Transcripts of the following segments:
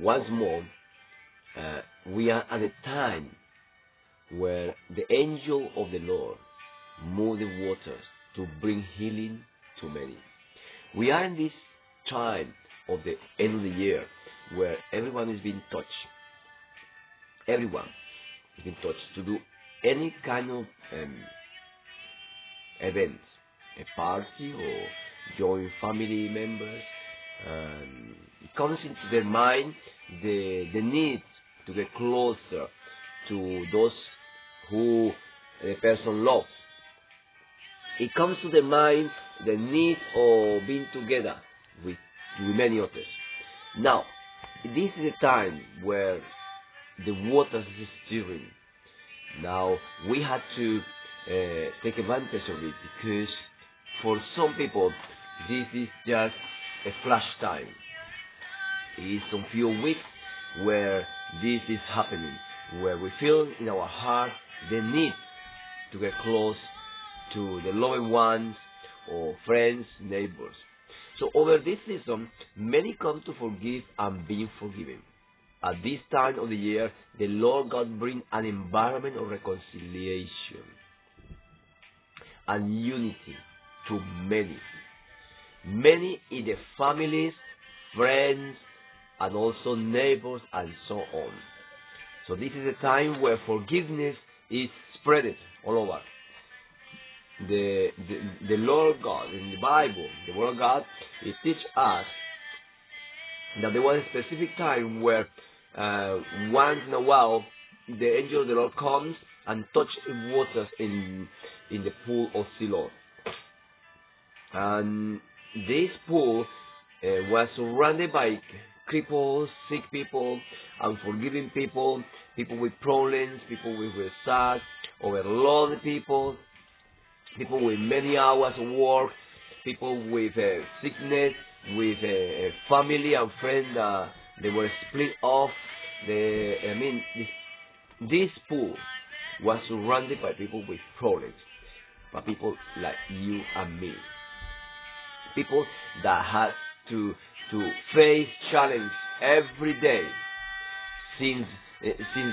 once more, we are at a time where the angel of the Lord moved the waters to bring healing to many. We are in this time of the end of the year where everyone is being touched. Everyone is being touched to do any kind of event, a party or join family members. It comes into their mind the need to get closer to those who the person loves. It comes to the mind the need of being together with many others. Now, this is a time where the waters is stirring. Now, we had to take advantage of it, because for some people, this is just a flash time. It is some few weeks where this is happening, where we feel in our heart the need to get close to the loved ones or friends, neighbors. So over this season, many come to forgive and being forgiven. At this time of the year, the Lord God brings an environment of reconciliation and unity to many. Many in the families, friends, and also neighbors, and so on. So this is a time where forgiveness is spread all over. The Lord God in the Bible, the Word of God, it teaches us that there was a specific time where once in a while the angel of the Lord comes and touches the waters in the pool of Siloam. And this pool was surrounded by cripples, sick people, unforgiving people, people with problems, people with sad, overloaded people, people with many hours of work, people with sickness, with family and friends that they were split off. This pool was surrounded by people with problems, by people like you and me, people that had to face challenge every day, since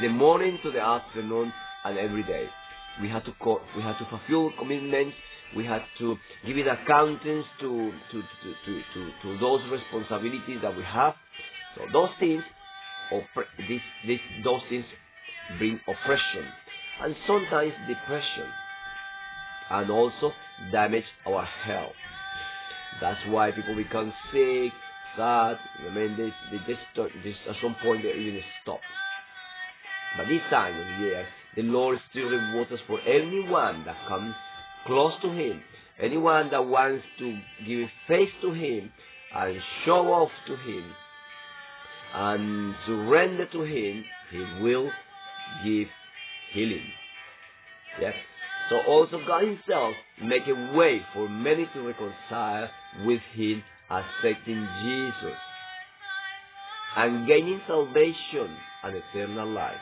the morning to the afternoon, and every day. We had to fulfill commitments. We had to give it accountants to those responsibilities that we have. So those things, those things bring oppression and sometimes depression, and also damage our health. That's why people become sick, sad. They just at some point they even stop. But this time of the year, the Lord stirs the waters for anyone that comes close to Him, anyone that wants to give face to Him and show off to Him and surrender to Him. He will give healing. Yes. So also God Himself make a way for many to reconcile with Him, accepting Jesus and gaining salvation and eternal life.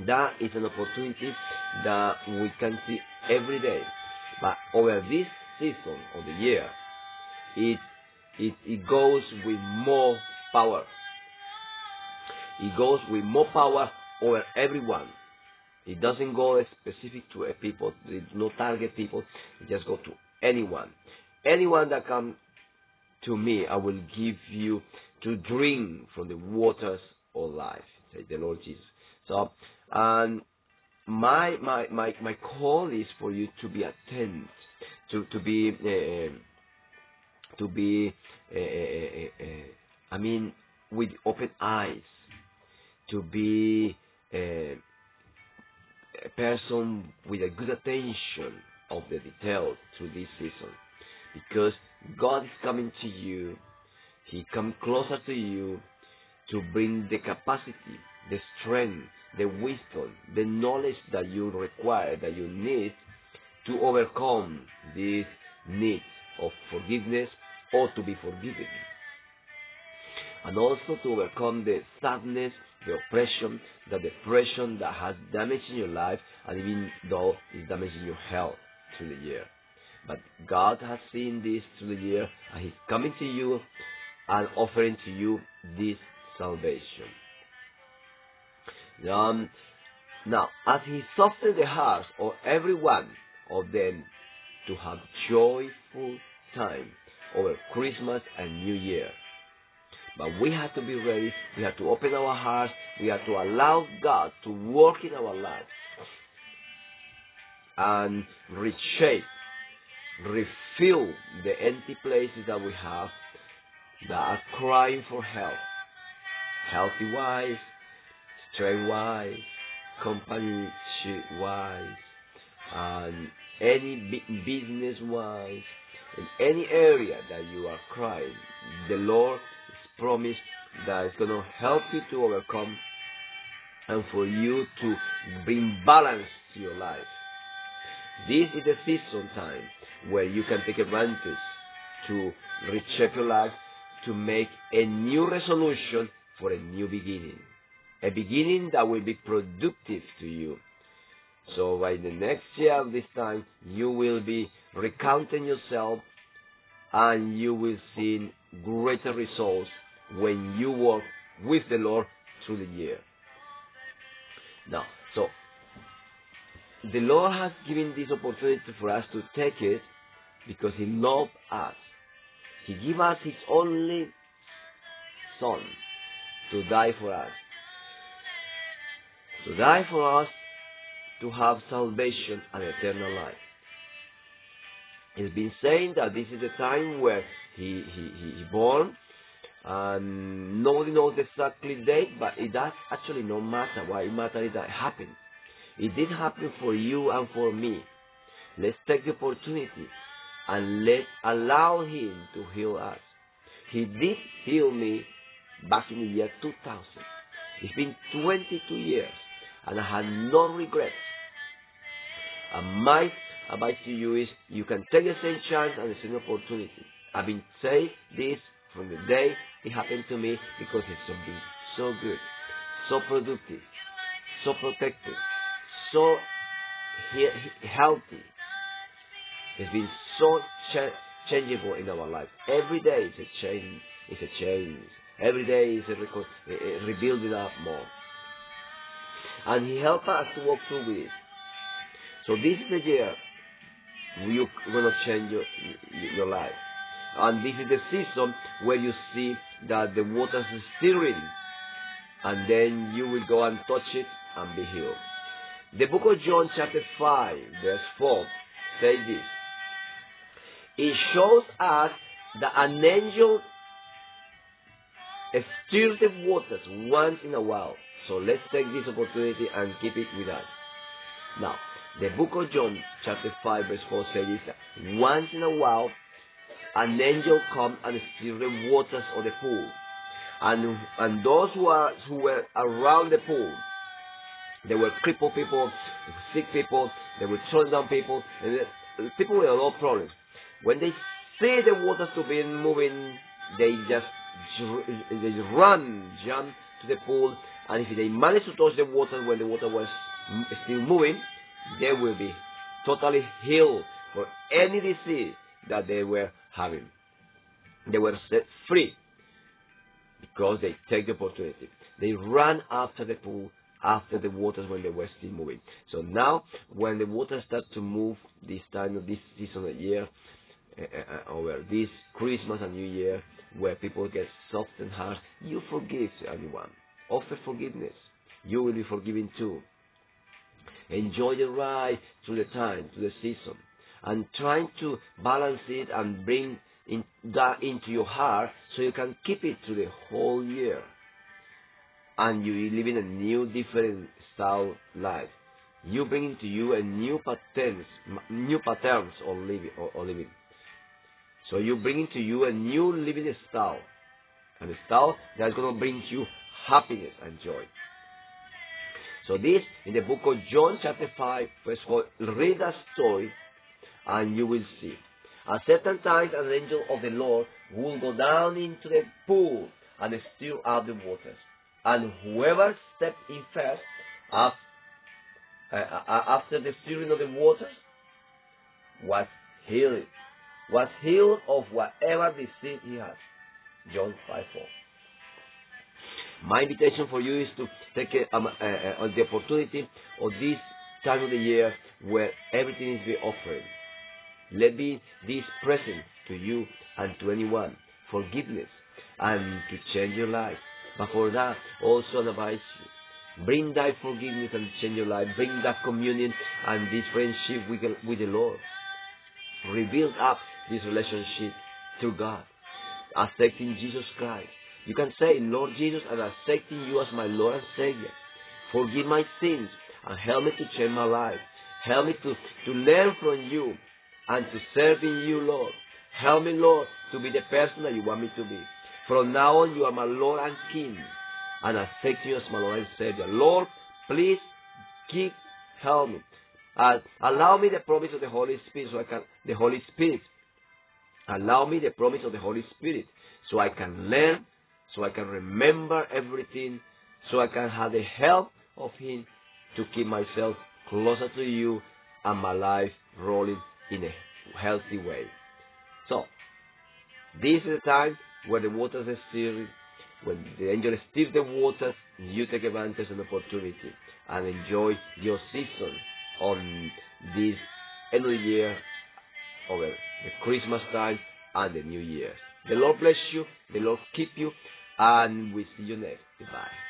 That is an opportunity that we can see every day. But over this season of the year, it goes with more power. It goes with more power over everyone. It doesn't go specific to a people. It no target people. It just go to anyone. Anyone that comes to me, I will give you to drink from the waters of life, says the Lord Jesus. So, and my call is for you to be attentive, to be with open eyes, to be a person with a good attention of the details through this season, because God is coming to you. He comes closer to you to bring the capacity, the strength, the wisdom, the knowledge that you require, that you need to overcome this need of forgiveness or to be forgiven. And also to overcome the sadness, the oppression, the depression that has damaged in your life, and even though it's damaging your health through the year. But God has seen this through the year, and He's coming to you and offering to you this salvation. Now, as he softened the hearts of every one of them to have joyful time over Christmas and New Year. But we have to be ready. We have to open our hearts. We have to allow God to work in our lives and reshape, refill the empty places that we have that are crying for help. Healthy-wise, strength-wise, companionship-wise, and any business-wise, in any area that you are crying, the Lord is promised that it's going to help you to overcome and for you to bring balance to your life. This is the season time where you can take advantage to reshape your life, to make a new resolution for a new beginning. A beginning that will be productive to you. So by the next year of this time, you will be recounting yourself and you will see greater results when you work with the Lord through the year. Now, so the Lord has given this opportunity for us to take it because He loved us. He gave us His only Son to die for us. To die for us to have salvation and eternal life. It's been saying that this is the time where he born, and nobody knows the exactly date, but it does actually no matter. Why it matters is that it happened. It did happen for you and for me. Let's take the opportunity and let's allow Him to heal us. He did heal me back in the year 2000. It's been 22 years and I had no regrets. And my advice to you is you can take the same chance and the same opportunity. I've been saying this from the day it happened to me because it's been so good, so productive, so protective, so healthy. It's been so changeable in our life. Every day is a change. It's a change. Every day is a rebuilding up more. And He helped us to walk through with it. So this is the year you're going to change your life. And this is the season where you see that the waters are stirring. And then you will go and touch it and be healed. The book of John chapter 5 verse 4 says this. It shows us that an angel stirs the waters once in a while. So let's take this opportunity and keep it with us. Now, the book of John chapter 5 verse 4 says this. Once in a while, an angel comes and stirs the waters of the pool. And those who were around the pool, they were crippled people, sick people, they were thrown down people, and people with a lot of problems. When they see the waters to be moving, they just jump to the pool, and if they manage to touch the water when the water was still moving, they will be totally healed for any disease that they were having. They were set free because they take the opportunity. They ran after the pool, after the waters when they were still moving. So now, when the water starts to move this time of this season of the year, over this Christmas and New Year, where people get soft and hard, you forgive anyone. Offer forgiveness. You will be forgiven too. Enjoy the ride through the time, through the season, and trying to balance it and bring that into your heart so you can keep it through the whole year. And you live in a new, different style life. You bring into you a new patterns of living. So you bring into you a new living style, and a style that's going to bring you happiness and joy. So this, in the book of John chapter 5, verse 4, read that story, and you will see. At certain times, an angel of the Lord will go down into the pool and stir up the waters. And whoever stepped in first, after the stirring of the waters, was healed of whatever disease he has. John 5:4. My invitation for you is to take the opportunity of this time of the year where everything is being offered. Let me this present to you and to anyone, forgiveness, and to change your life. But for that, also advise you, bring that forgiveness and change your life. Bring that communion and this friendship with the Lord. Rebuild up this relationship through God, accepting Jesus Christ. You can say, Lord Jesus, I'm accepting you as my Lord and Savior. Forgive my sins and help me to change my life. Help me to learn from you and to serve in you, Lord. Help me, Lord, to be the person that you want me to be. From now on, you are my Lord and King, and I accept you as my Lord and Savior. Lord, please help me. Allow me the promise of the Holy Spirit, Allow me the promise of the Holy Spirit, so I can learn, so I can remember everything, so I can have the help of Him to keep myself closer to you and my life rolling in a healthy way. So, this is the time where the waters are stirring, when the angel stirs the waters, you take advantage of the opportunity and enjoy your season on this end of the year, over the Christmas time and the New Year. The Lord bless you, the Lord keep you, and we see you next. Goodbye.